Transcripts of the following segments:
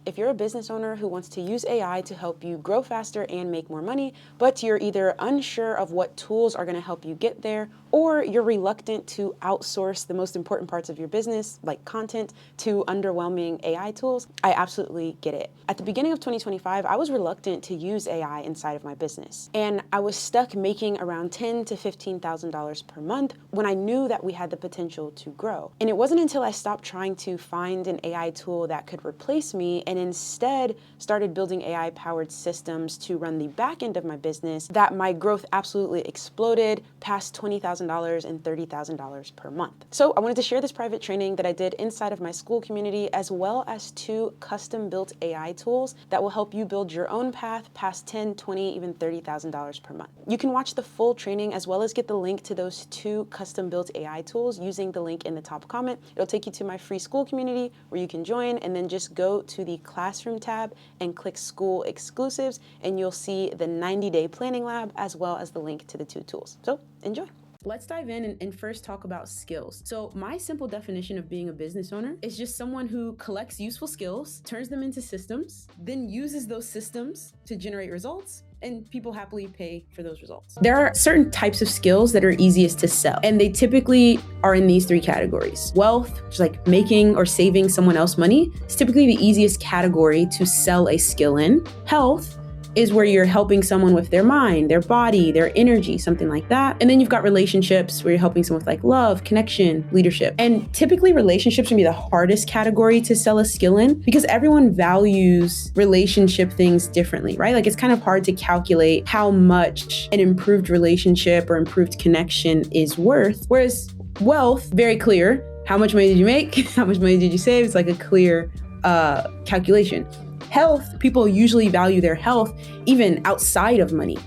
If you're a business owner who wants to use AI to help you grow faster and make more money, but you're either unsure of what tools are going to help you get there, or you're reluctant to outsource the most important parts of your business, like content, to underwhelming AI tools, I absolutely get it. At the beginning of 2025, I was reluctant to use AI inside of my business, and I was stuck making around $10,000 to $15,000 per month when I knew that we had the potential to grow. And it wasn't until I stopped trying to find an AI tool that could replace me and instead started building AI-powered systems to run the back end of my business that my growth absolutely exploded past $20,000 and $30,000 per month. So I wanted to share this private training that I did inside of my Skool community, as well as 2 custom-built AI tools that will help you build your own path past $10,000, $20,000, even $30,000 per month. You can watch the full training as well as get the link to those 2 custom-built AI tools using the link in the top comment. It'll take you to my free Skool community where you can join, and then just go to the Classroom tab and click Skool Exclusives, and you'll see the 90-day planning lab as well as the link to the 2 tools. So enjoy. Let's dive in and first talk about skills. So my simple definition of being a business owner is just someone who collects useful skills, turns them into systems, then uses those systems to generate results, and people happily pay for those results. There are certain types of skills that are easiest to sell, and they typically are in these 3 categories. Wealth, which is like making or saving someone else money, is typically the easiest category to sell a skill in. Health is where you're helping someone with their mind, their body, their energy, something like that. And then you've got relationships where you're helping someone with like love, connection, leadership. And typically relationships can be the hardest category to sell a skill in because everyone values relationship things differently, right? Like it's kind of hard to calculate how much an improved relationship or improved connection is worth. Whereas wealth, very clear. How much money did you make? How much money did you save? It's like a clear calculation. Health, people usually value their health even outside of money,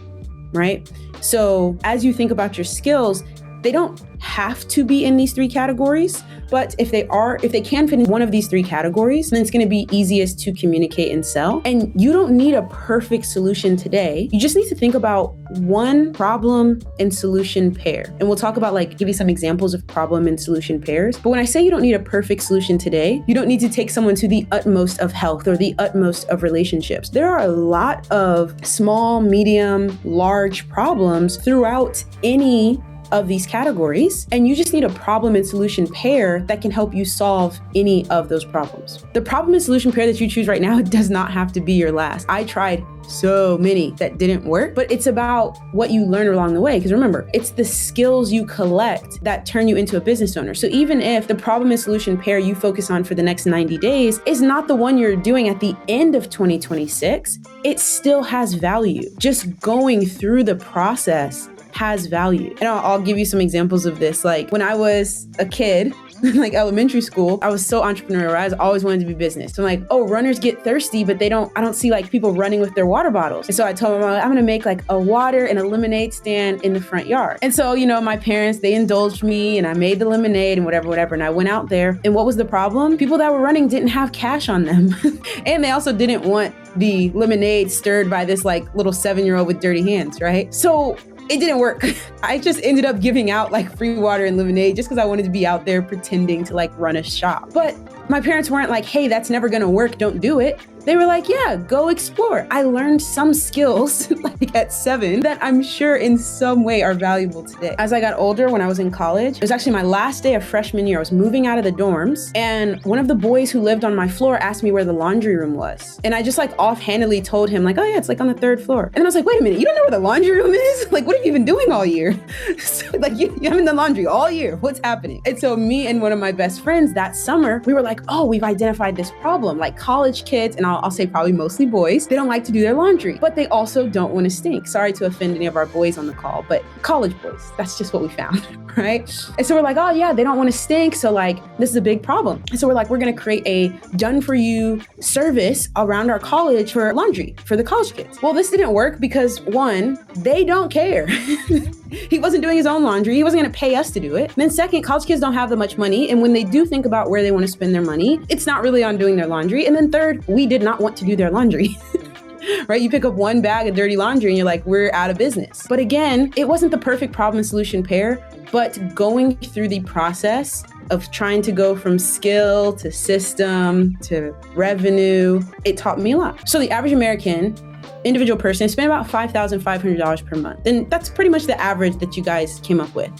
right? So as you think about your skills, they don't have to be in these 3 categories, but if they can fit in one of these 3 categories, then it's going to be easiest to communicate and sell. And you don't need a perfect solution today. You just need to think about one problem and solution pair. And we'll talk about give you some examples of problem and solution pairs. But when I say you don't need a perfect solution today, you don't need to take someone to the utmost of health or the utmost of relationships. There are a lot of small, medium, large problems throughout any of these categories, and you just need a problem and solution pair that can help you solve any of those problems. The problem and solution pair that you choose right now does not have to be your last. I tried so many that didn't work, but it's about what you learn along the way. Because remember, it's the skills you collect that turn you into a business owner. So even if the problem and solution pair you focus on for the next 90 days is not the one you're doing at the end of 2026, it still has value. Just going through the process has value. And I'll give you some examples of this. Like when I was a kid, like elementary school, I was so entrepreneurial. I always wanted to be business. So I'm like, oh, runners get thirsty, but I don't see people running with their water bottles. And so I told my mom, I'm going to make a water and a lemonade stand in the front yard. And so, my parents, they indulged me and I made the lemonade and whatever. And I went out there. And what was the problem? People that were running didn't have cash on them. And they also didn't want the lemonade stirred by this little 7-year-old with dirty hands, right? So it didn't work. I just ended up giving out free water and lemonade just because I wanted to be out there pretending to run a shop. But my parents weren't like, hey, that's never gonna work, don't do it. They were like, yeah, go explore. I learned some skills at 7 that I'm sure in some way are valuable today. As I got older, when I was in college, it was actually my last day of freshman year. I was moving out of the dorms, and one of the boys who lived on my floor asked me where the laundry room was. And I just offhandedly told him oh yeah, it's on the 3rd floor. And then I was like, wait a minute, you don't know where the laundry room is? What have you been doing all year? So, you haven't done laundry all year. What's happening? And so me and one of my best friends that summer, we were like, oh, we've identified this problem. College kids, and I'll say probably mostly boys, they don't like to do their laundry, but they also don't want to stink. Sorry to offend any of our boys on the call, but college boys, that's just what we found, right? And so we're like, oh yeah, they don't want to stink. So this is a big problem. And so we're we're going to create a done for you service around our college for laundry for the college kids. Well, this didn't work because 1, they don't care. He wasn't doing his own laundry. He wasn't going to pay us to do it. And then 2nd, college kids don't have that much money. And when they do think about where they want to spend their money, it's not really on doing their laundry. And then 3rd, we did not want to do their laundry. Right? You pick up 1 bag of dirty laundry and you're we're out of business. But again, it wasn't the perfect problem and solution pair, but going through the process of trying to go from skill to system to revenue. It taught me a lot. So the average American individual person spend about $5,500 per month. And that's pretty much the average that you guys came up with.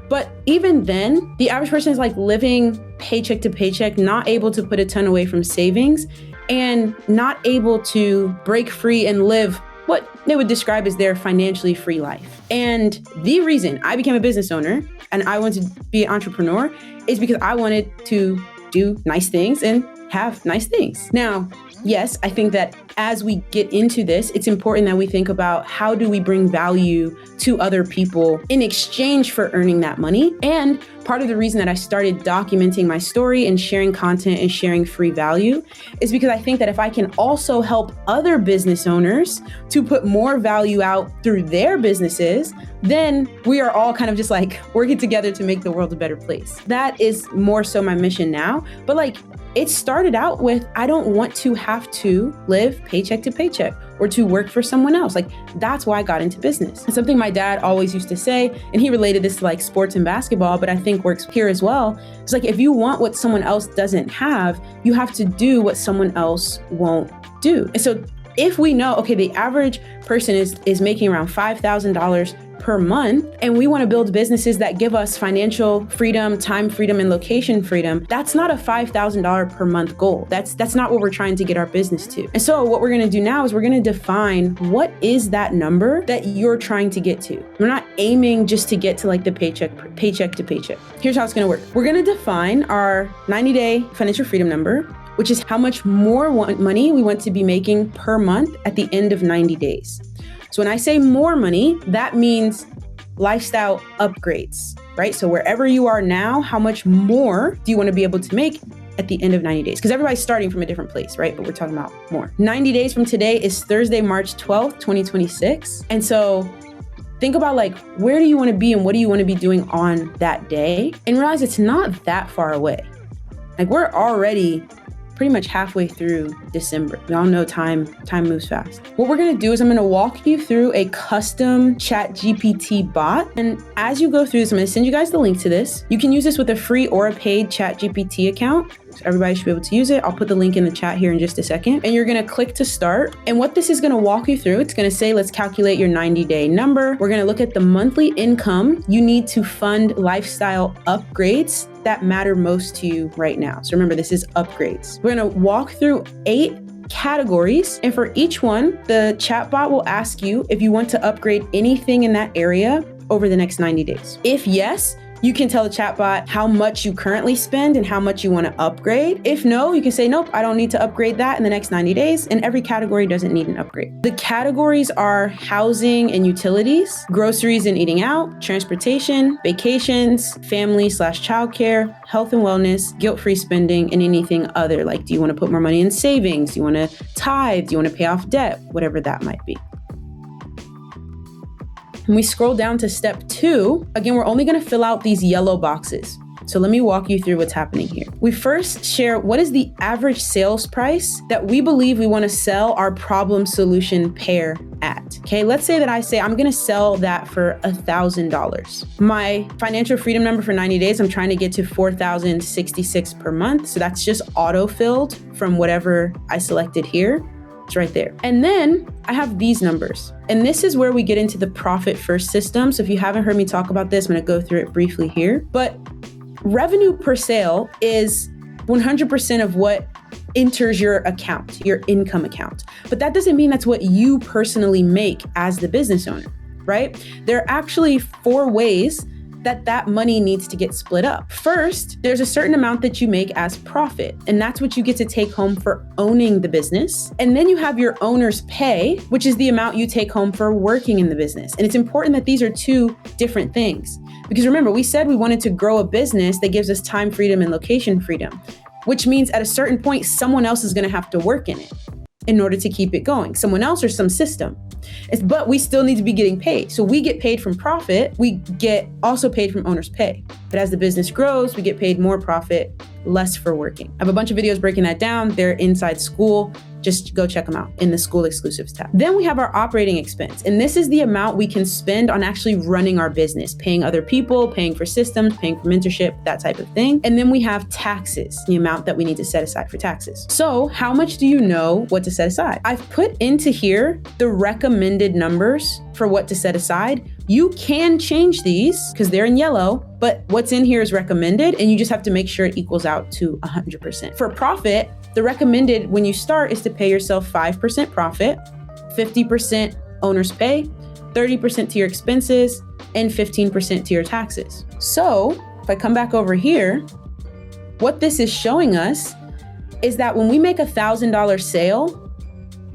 But even then, the average person is like living paycheck to paycheck, not able to put a ton away from savings and not able to break free and live what they would describe as their financially free life. And the reason I became a business owner and I wanted to be an entrepreneur is because I wanted to do nice things and have nice things. Now, yes, I think that as we get into this, it's important that we think about how do we bring value to other people in exchange for earning that money. And part of the reason that I started documenting my story and sharing content and sharing free value is because I think that if I can also help other business owners to put more value out through their businesses, then we are all kind of just like working together to make the world a better place. That is more so my mission now. But like, it started out with, I don't want to have to live paycheck to paycheck or to work for someone else. Like, that's why I got into business. It's something my dad always used to say, and he related this to like sports and basketball, but I think works here as well. It's like, if you want what someone else doesn't have, you have to do what someone else won't do. And so if we know, okay, the average person is making around $5,000 per month, and we want to build businesses that give us financial freedom, time freedom, and location freedom, that's not a $5,000 per month goal. That's not what we're trying to get our business to. And so what we're going to do now is we're going to define what is that number that you're trying to get to. We're not aiming just to get to like the paycheck to paycheck. Here's how it's going to work. We're going to define our 90-day financial freedom number, which is how much more money we want to be making per month at the end of 90 days. So when I say more money, that means lifestyle upgrades, right? So wherever you are now, how much more do you want to be able to make at the end of 90 days? Because everybody's starting from a different place, right? But we're talking about more. 90 days from today is Thursday, March 12th, 2026. And so think about like, where do you want to be and what do you want to be doing on that day? And realize it's not that far away. Like, we're already pretty much halfway through December. We all know time moves fast. What we're gonna do is I'm gonna walk you through a custom ChatGPT bot. And as you go through this, I'm gonna send you guys the link to this. You can use this with a free or a paid ChatGPT account. So everybody should be able to use it. I'll put the link in the chat here in just a second. And you're gonna click to start. And what this is gonna walk you through, it's gonna say, let's calculate your 90-day number. We're gonna look at the monthly income you need to fund lifestyle upgrades that matter most to you right now. So remember, this is upgrades. We're gonna walk through 8 categories. And for each one, the chatbot will ask you if you want to upgrade anything in that area over the next 90 days. If yes, you can tell the chatbot how much you currently spend and how much you want to upgrade. If no, you can say, nope, I don't need to upgrade that in the next 90 days. And every category doesn't need an upgrade. The categories are housing and utilities, groceries and eating out, transportation, vacations, family/childcare, health and wellness, guilt-free spending, and anything other. Like, do you want to put more money in savings? Do you want to tithe? Do you want to pay off debt? Whatever that might be. When we scroll down to step 2, again, we're only going to fill out these yellow boxes. So let me walk you through what's happening here. We first share what is the average sales price that we believe we want to sell our problem solution pair at. Okay, let's say that I say I'm going to sell that for $1,000. My financial freedom number for 90 days, I'm trying to get to $4,066 per month. So that's just auto-filled from whatever I selected here. It's right there. And then I have these numbers. And this is where we get into the profit first system. So if you haven't heard me talk about this, I'm going to go through it briefly here. But revenue per sale is 100% of what enters your account, your income account. But that doesn't mean that's what you personally make as the business owner, right? There are actually 4 ways that money needs to get split up. First, there's a certain amount that you make as profit, and that's what you get to take home for owning the business. And then you have your owner's pay, which is the amount you take home for working in the business. And it's important that these are 2 different things. Because remember, we said we wanted to grow a business that gives us time freedom and location freedom, which means at a certain point, someone else is going to have to work in it in order to keep it going. Someone else or some system. But we still need to be getting paid. So we get paid from profit. We get also paid from owner's pay. But as the business grows, we get paid more profit, less for working. I have a bunch of videos breaking that down. They're inside Skool. Just go check them out in the Skool Exclusives tab. Then we have our operating expense. And this is the amount we can spend on actually running our business, paying other people, paying for systems, paying for mentorship, that type of thing. And then we have taxes, the amount that we need to set aside for taxes. So how much do you know what to set aside? I've put into here the recommended numbers for what to set aside. You can change these because they're in yellow, but what's in here is recommended, and you just have to make sure it equals out to 100%. For profit, the recommended when you start is to pay yourself 5% profit, 50% owner's pay, 30% to your expenses, and 15% to your taxes. So if I come back over here, what this is showing us is that when we make $1,000 sale,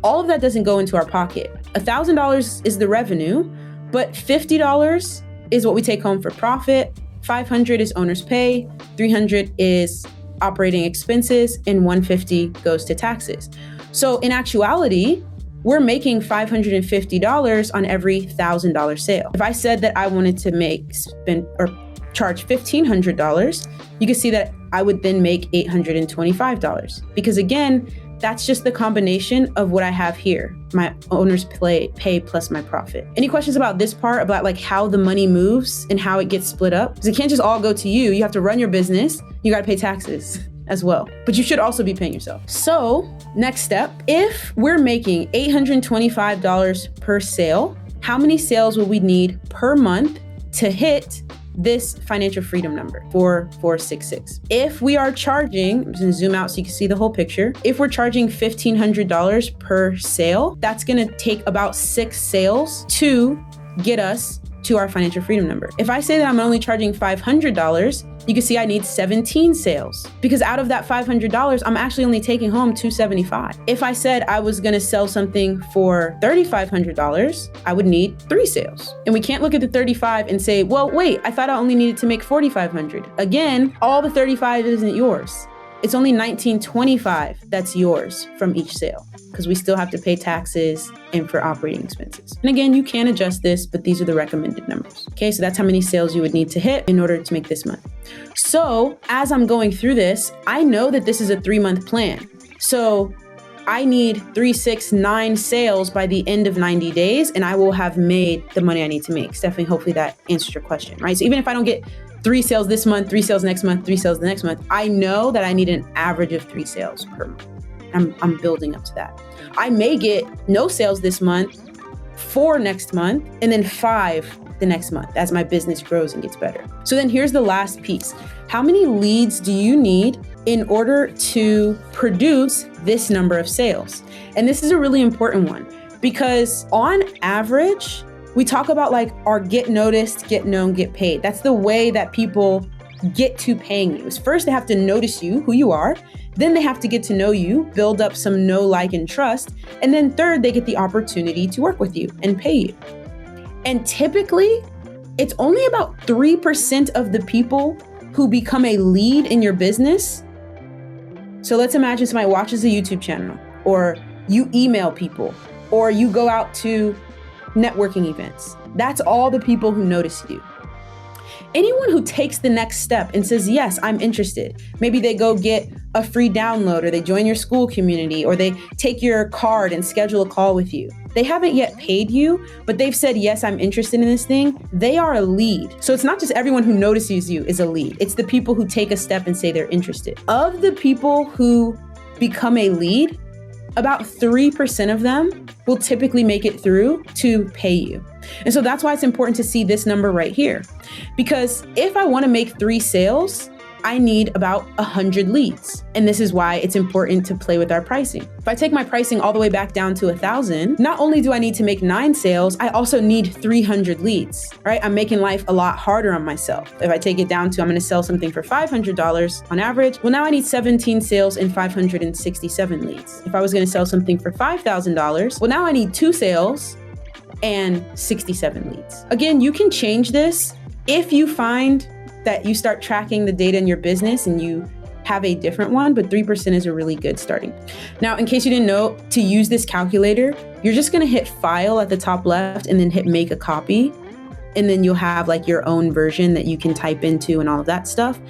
all of that doesn't go into our pocket. $1,000 is the revenue, but $50 is what we take home for profit, $500 is owner's pay, $300 is operating expenses, and $150 goes to taxes. So in actuality, we're making $550 on every $1,000 sale. If I said that I wanted to charge $1,500, you can see that I would then make $825 because again, that's just the combination of what I have here, my owner's pay plus my profit. Any questions about this part, about like how the money moves and how it gets split up? Because it can't just all go to you. You have to run your business. You got to pay taxes as well, but you should also be paying yourself. So next step, if we're making $825 per sale, how many sales will we need per month to hit this financial freedom number, 4466? If we are charging, I'm just gonna zoom out so you can see the whole picture. If we're charging $1,500 per sale, that's gonna take about 6 sales to get us to our financial freedom number. If I say that I'm only charging $500, you can see I need 17 sales because out of that $500, I'm actually only taking home $275. If I said I was gonna sell something for $3,500, I would need 3 sales. And we can't look at the 35 and say, well, wait, I thought I only needed to make 4,500. Again, all the 35 isn't yours. It's only 1925 that's yours from each sale because we still have to pay taxes and for operating expenses. And again, you can adjust this, but these are the recommended numbers. Okay, so that's how many sales you would need to hit in order to make this money. So as I'm going through this, I know that this is a 3-month plan. So I need 3, 6, 9 sales by the end of 90 days, and I will have made the money I need to make. Stephanie, hopefully that answers your question, right? So even if I don't get 3 sales this month, 3 sales next month, 3 sales the next month, I know that I need an average of 3 sales per month. I'm building up to that. I may get no sales this month, 4 next month, and then 5 the next month as my business grows and gets better. So then here's the last piece. How many leads do you need in order to produce this number of sales? And this is a really important one because on average, we talk about like our get noticed, get known, get paid. That's the way that people get to paying you. Is first they have to notice you, who you are. Then they have to get to know you, build up some know, like, and trust. And then third, they get the opportunity to work with you and pay you. And typically, it's only about 3% of the people who become a lead in your business. So let's imagine somebody watches a YouTube channel, or you email people, or you go out to networking events. That's all the people who notice you. Anyone who takes the next step and says, yes, I'm interested. Maybe they go get a free download, or they join your Skool community, or they take your card and schedule a call with you. They haven't yet paid you, but they've said, yes, I'm interested in this thing. They are a lead. So it's not just everyone who notices you is a lead. It's the people who take a step and say they're interested. Of the people who become a lead, about 3% of them will typically make it through to pay you. And so that's why it's important to see this number right here. Because if I want to make 3 sales, I need about 100 leads. And this is why it's important to play with our pricing. If I take my pricing all the way back down to 1,000, not only do I need to make 9 sales, I also need 300 leads, right? I'm making life a lot harder on myself. If I take it down to, I'm going to sell something for $500 on average. Well, now I need 17 sales and 567 leads. If I was going to sell something for $5,000, well, now I need 2 sales and 67 leads. Again, you can change this if you find that you start tracking the data in your business and you have a different one, but 3% is a really good starting. Now, in case you didn't know, to use this calculator, you're just gonna hit File at the top left and then hit Make a Copy. And then you'll have like your own version that you can type into and all of that stuff.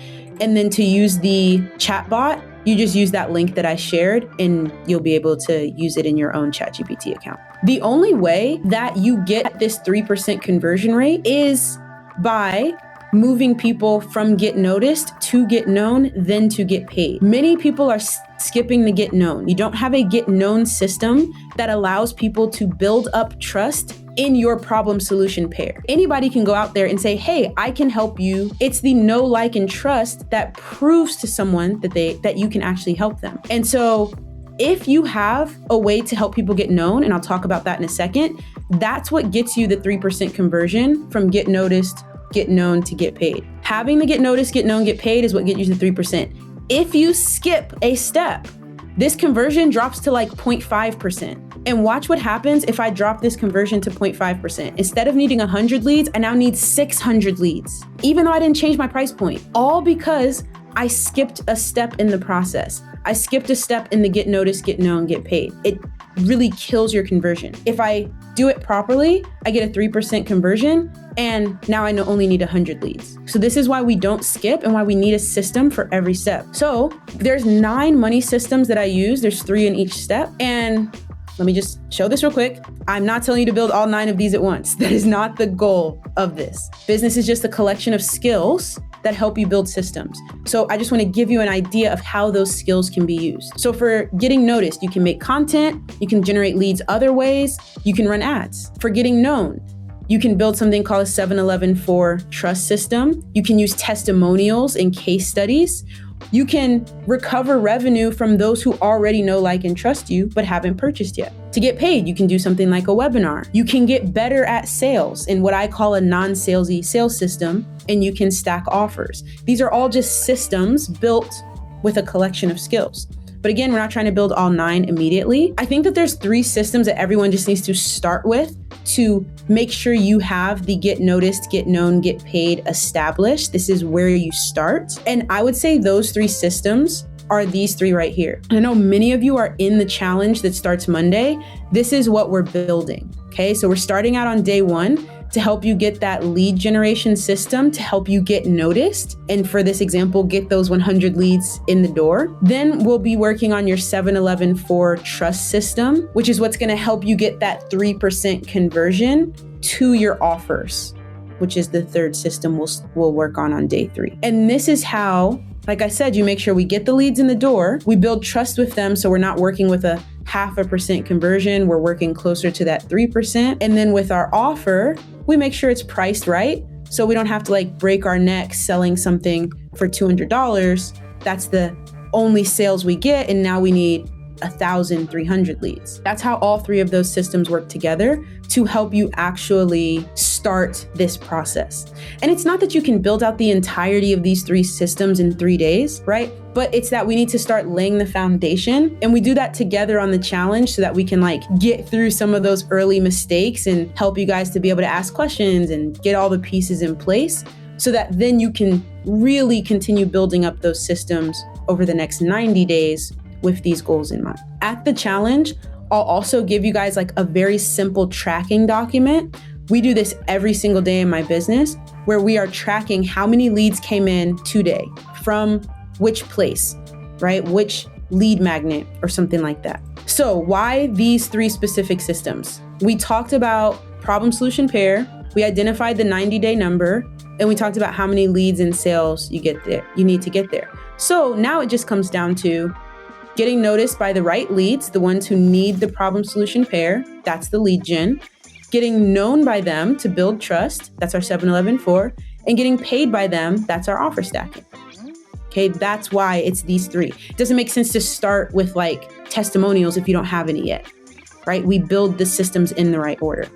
And then to use the chatbot, you just use that link that I shared and you'll be able to use it in your own ChatGPT account. The only way that you get this 3% conversion rate is by moving people from get noticed to get known, then to get paid. Many people are skipping the get known. You don't have a get known system that allows people to build up trust in your problem solution pair. Anybody can go out there and say, hey, I can help you. It's the know, like, and trust that proves to someone that you can actually help them. And so if you have a way to help people get known, and I'll talk about that in a second, that's what gets you the 3% conversion from get noticed, get known to get paid. Having the get noticed, get known, get paid is what gets you the 3%. If you skip a step, this conversion drops to like 0.5%. And watch what happens if I drop this conversion to 0.5%. Instead of needing 100 leads, I now need 600 leads, even though I didn't change my price point, all because I skipped a step in the process. I skipped a step in the get noticed, get known, get paid. It really kills your conversion. If I do it properly, I get a 3% conversion, and now I only need 100 leads. So this is why we don't skip and why we need a system for every step. So there's 9 money systems that I use. There's 3 in each step. And let me just show this real quick. I'm not telling you to build all 9 of these at once. That is not the goal of this. Business is just a collection of skills that help you build systems. So I just want to give you an idea of how those skills can be used. So for getting noticed, you can make content, you can generate leads other ways, you can run ads. For getting known, you can build something called a 7-Eleven for trust system. You can use testimonials and case studies. You can recover revenue from those who already know, like, and trust you, but haven't purchased yet. To get paid, you can do something like a webinar. You can get better at sales in what I call a non-salesy sales system, and you can stack offers. These are all just systems built with a collection of skills. But again, we're not trying to build all 9 immediately. I think that there's 3 systems that everyone just needs to start with to make sure you have the get noticed, get known, get paid established. This is where you start. And I would say those 3 systems are these 3 right here. I know many of you are in the challenge that starts Monday. This is what we're building. Okay, so we're starting out on day 1 to help you get that lead generation system to help you get noticed. And for this example, get those 100 leads in the door. Then we'll be working on your 7-Eleven for trust system, which is what's gonna help you get that 3% conversion to your offers, which is the 3rd system we'll work on day 3. And this is how, like I said, you make sure we get the leads in the door, we build trust with them so we're not working with a 0.5% conversion, we're working closer to that 3%. And then with our offer, we make sure it's priced right so we don't have to like break our neck selling something for $200. That's the only sales we get, and now we need 1,300 leads. That's how all 3 of those systems work together to help you actually start this process. And it's not that you can build out the entirety of these 3 systems in 3 days, right? But it's that we need to start laying the foundation, and we do that together on the challenge so that we can like get through some of those early mistakes and help you guys to be able to ask questions and get all the pieces in place so that then you can really continue building up those systems over the next 90 days with these goals in mind. At the challenge, I'll also give you guys like a very simple tracking document. We do this every single day in my business where we are tracking how many leads came in today from which place, right? Which lead magnet or something like that. So why these 3 specific systems? We talked about problem solution pair, we identified the 90-day number, and we talked about how many leads and sales you need to get there. So now it just comes down to getting noticed by the right leads, the ones who need the problem solution pair, that's the lead gen. Getting known by them to build trust, that's our 7-Eleven for, and getting paid by them, that's our offer stacking. Okay, that's why it's these 3. It doesn't make sense to start with like testimonials if you don't have any yet, right? We build the systems in the right order.